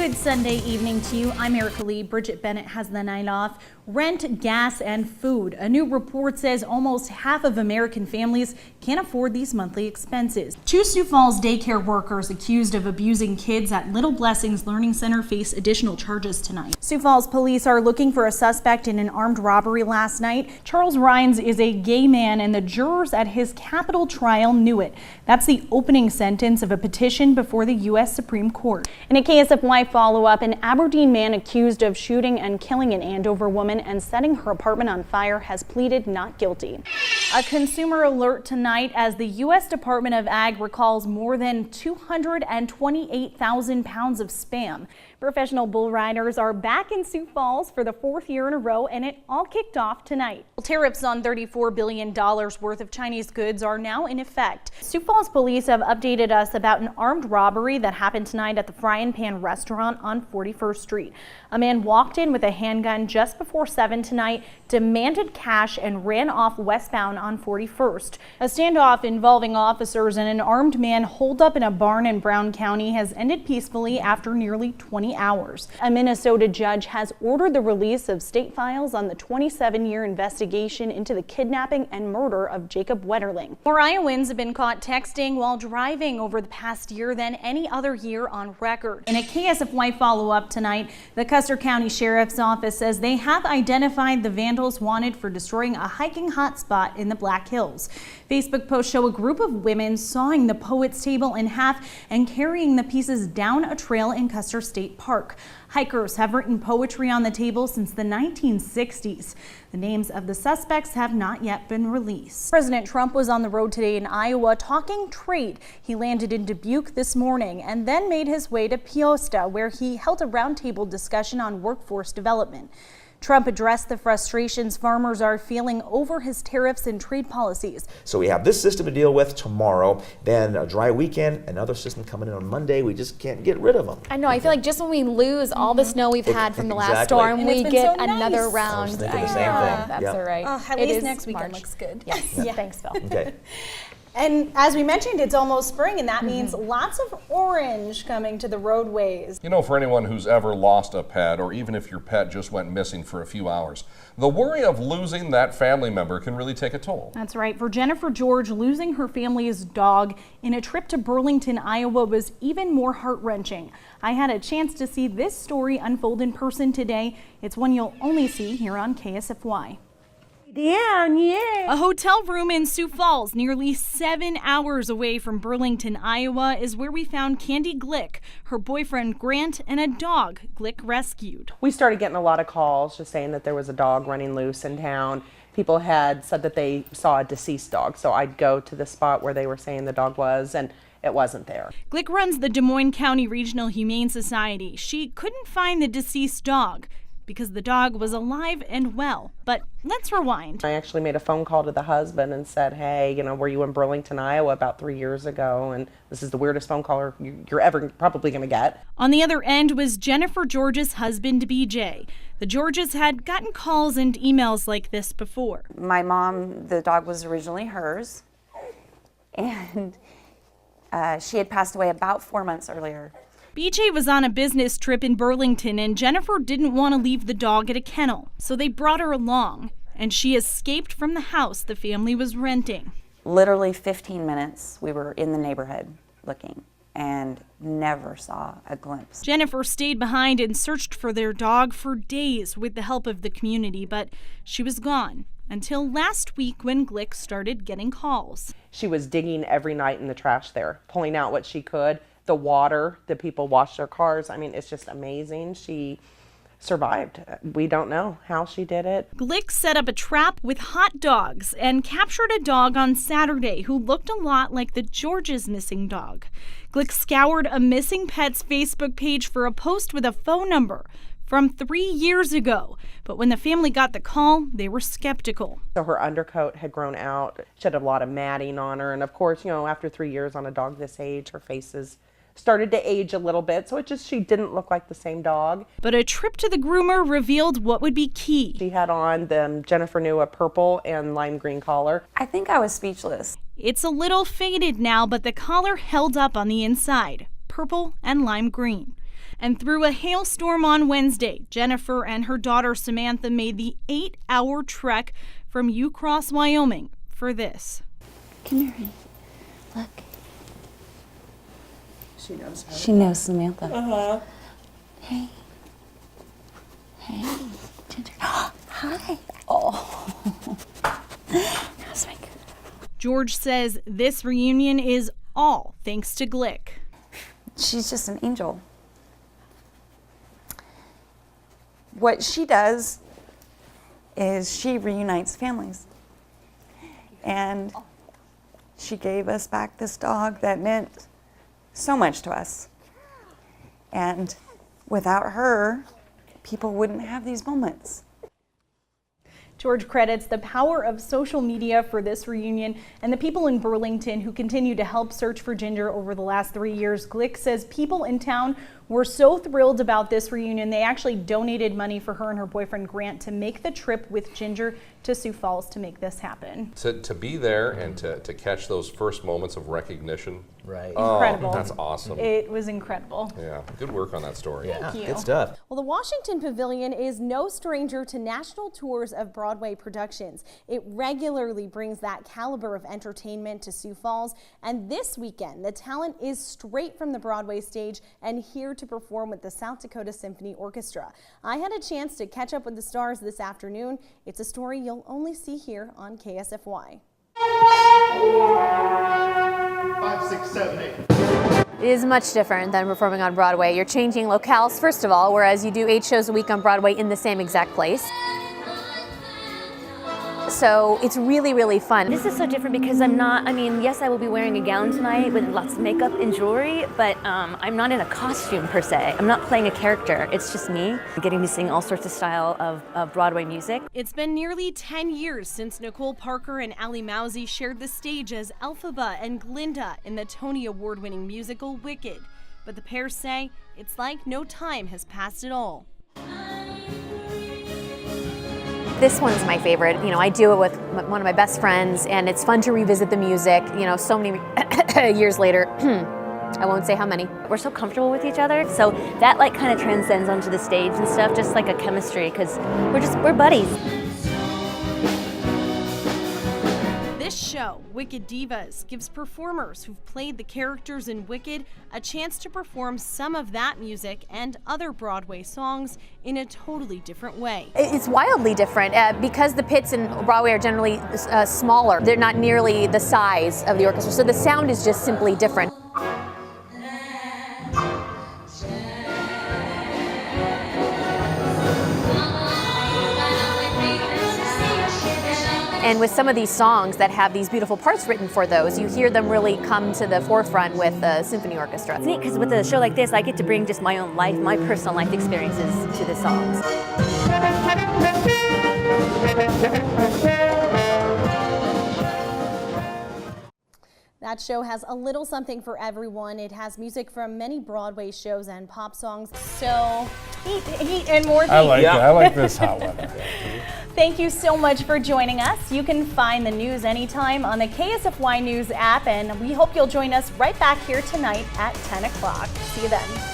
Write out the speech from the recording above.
Good Sunday evening to you. I'm Erika Leigh. Bridget Bennett has the night off. Rent, gas, and food. A new report says almost half of American families can't afford these monthly expenses. Two Sioux Falls daycare workers accused of abusing kids at Little Blessings Learning Center face additional charges tonight. Sioux Falls police are looking for a suspect in an armed robbery last night. Charles Rhines is a gay man, and the jurors at his capital trial knew it. That's the opening sentence of a petition before the U.S. Supreme Court. In a KSFY follow-up, an Aberdeen man accused of shooting and killing an Andover woman and setting her apartment on fire has pleaded not guilty. A consumer alert tonight as the U.S. Department of Ag recalls more than 228,000 pounds of Spam. Professional bull riders are back in Sioux Falls for the fourth year in a row, and it all kicked off tonight. Tariffs on $34 billion worth of Chinese goods are now in effect. Sioux Falls police have updated us about an armed robbery that happened tonight at the Frying Pan restaurant on 41st Street. A man walked in with a handgun just before 7 tonight, demanded cash, and ran off westbound on 41st. A standoff involving officers and an armed man holed up in a barn in Brown County has ended peacefully after nearly 20 hours. A Minnesota judge has ordered the release of state files on the 27-year investigation into the kidnapping and murder of Jacob Wetterling. More Iowans have been caught texting while driving over the past year than any other year on record. In a KSFY follow-up tonight, the Custer County Sheriff's Office says they have identified the vandals wanted for destroying a hiking hotspot in the Black Hills. Facebook posts show a group of women sawing the Poets Table in half and carrying the pieces down a trail in Custer State Park. Hikers have written poetry on the table since the 1960s. The names of the suspects have not yet been released. President Trump was on the road today in Iowa talking trade. He landed in Dubuque this morning and then made his way to Peosta, where he held a roundtable discussion on workforce development. Trump addressed the frustrations farmers are feeling over his tariffs and trade policies. So we have this system to deal with tomorrow, then a dry weekend, another system coming in on Monday. We just can't get rid of them. I know, I feel like just when we lose all the snow we've had from the last storm, we get so another nice. round. I was thinking the same thing. That's Yep. all right. At least next weekend looks good. Yes, Yeah. Thanks, Phil. Okay. And as we mentioned, it's almost spring, and that means lots of orange coming to the roadways. You know, for anyone who's ever lost a pet, or even if your pet just went missing for a few hours, the worry of losing that family member can really take a toll. That's right. For Jennifer George, losing her family's dog in a trip to Burlington, Iowa was even more heart-wrenching. I had a chance to see this story unfold in person today. It's one you'll only see here on KSFY. A hotel room in Sioux Falls, nearly 7 hours away from Burlington, Iowa, is where we found Candy Glick, her boyfriend Grant, and a dog Glick rescued. We started getting a lot of calls just saying that there was a dog running loose in town. People had said that they saw a deceased dog, so I'd go to the spot where they were saying the dog was, and it wasn't there. Glick runs the Des Moines County Regional Humane Society. She couldn't find the deceased dog because the dog was alive and well. But let's rewind. I actually made a phone call to the husband and said, hey, were you in Burlington, Iowa about 3 years ago? And this is the weirdest phone call you're ever probably going to get. On the other end was Jennifer George's husband, BJ. The Georges had gotten calls and emails like this before. My mom, the dog was originally hers, and she had passed away about 4 months earlier. BJ was on a business trip in Burlington, and Jennifer didn't want to leave the dog at a kennel, so they brought her along, and she escaped from the house the family was renting. Literally 15 minutes we were in the neighborhood looking and never saw a glimpse. Jennifer stayed behind and searched for their dog for days with the help of the community, but she was gone until last week when Glick started getting calls. She was digging every night in the trash there, pulling out what she could. The water that people wash their cars, I mean, it's just amazing. She survived. We don't know how she did it. Glick set up a trap with hot dogs and captured a dog on Saturday who looked a lot like the George's missing dog. Glick scoured a missing pet's Facebook page for a post with a phone number from 3 years ago. But when the family got the call, they were skeptical. So her undercoat had grown out. She had a lot of matting on her. And of course, after 3 years on a dog this age, her face is started to age a little bit, so she didn't look like the same dog. But a trip to the groomer revealed what would be key. She had on Jennifer knew, a purple and lime green collar. I think I was speechless. It's a little faded now, but the collar held up on the inside, purple and lime green. And through a hailstorm on Wednesday, Jennifer and her daughter Samantha made the 8-hour trek from Ucross, Wyoming for this. Come here, honey. Look. She knows Samantha. Uh-huh. Hey. Hey, Ginger. Hi. Oh. That's my good. George says this reunion is all thanks to Glick. She's just an angel. What she does is she reunites families. And she gave us back this dog that meant so much to us. And without her, people wouldn't have these moments. George credits the power of social media for this reunion and the people in Burlington who continue to help search for Ginger over the last 3 years. Glick says people in town were so thrilled about this reunion, they actually donated money for her and her boyfriend Grant to make the trip with Ginger to Sioux Falls to make this happen. To be there and to catch those first moments of recognition. Right. Incredible. That's awesome. It was incredible. Yeah, good work on that story. Yeah, Thank you. good stuff. Well, the Washington Pavilion is no stranger to national tours of Broadway productions. It regularly brings that caliber of entertainment to Sioux Falls, and this weekend, the talent is straight from the Broadway stage and here to perform with the South Dakota Symphony Orchestra. I had a chance to catch up with the stars this afternoon. It's a story you'll only see here on KSFY. 5, 6, 7, 8. It is much different than performing on Broadway. You're changing locales, first of all, whereas you do 8 shows a week on Broadway in the same exact place. So it's really, really fun. This is so different because yes, I will be wearing a gown tonight with lots of makeup and jewelry, but I'm not in a costume per se. I'm not playing a character. It's just me getting to sing all sorts of style of Broadway music. It's been nearly 10 years since Nicole Parker and Ali Mousy shared the stage as Elphaba and Glinda in the Tony Award-winning musical Wicked. But the pair say it's like no time has passed at all. This one's my favorite. You know, I do it with one of my best friends, and it's fun to revisit the music, you know, so many years later. I won't say how many. We're so comfortable with each other, so that kind of transcends onto the stage and stuff, just like a chemistry, because we're buddies. This show, Wicked Divas, gives performers who've played the characters in Wicked a chance to perform some of that music and other Broadway songs in a totally different way. It's wildly different because the pits in Broadway are generally smaller. They're not nearly the size of the orchestra, so the sound is just simply different. And with some of these songs that have these beautiful parts written for those, you hear them really come to the forefront with the symphony orchestra. It's neat because with a show like this, I get to bring just my own life, my personal life experiences to the songs. That show has a little something for everyone. It has music from many Broadway shows and pop songs. So, heat and more heat. I like this hot weather. Thank you so much for joining us. You can find the news anytime on the KSFY News app, and we hope you'll join us right back here tonight at 10 o'clock. See you then.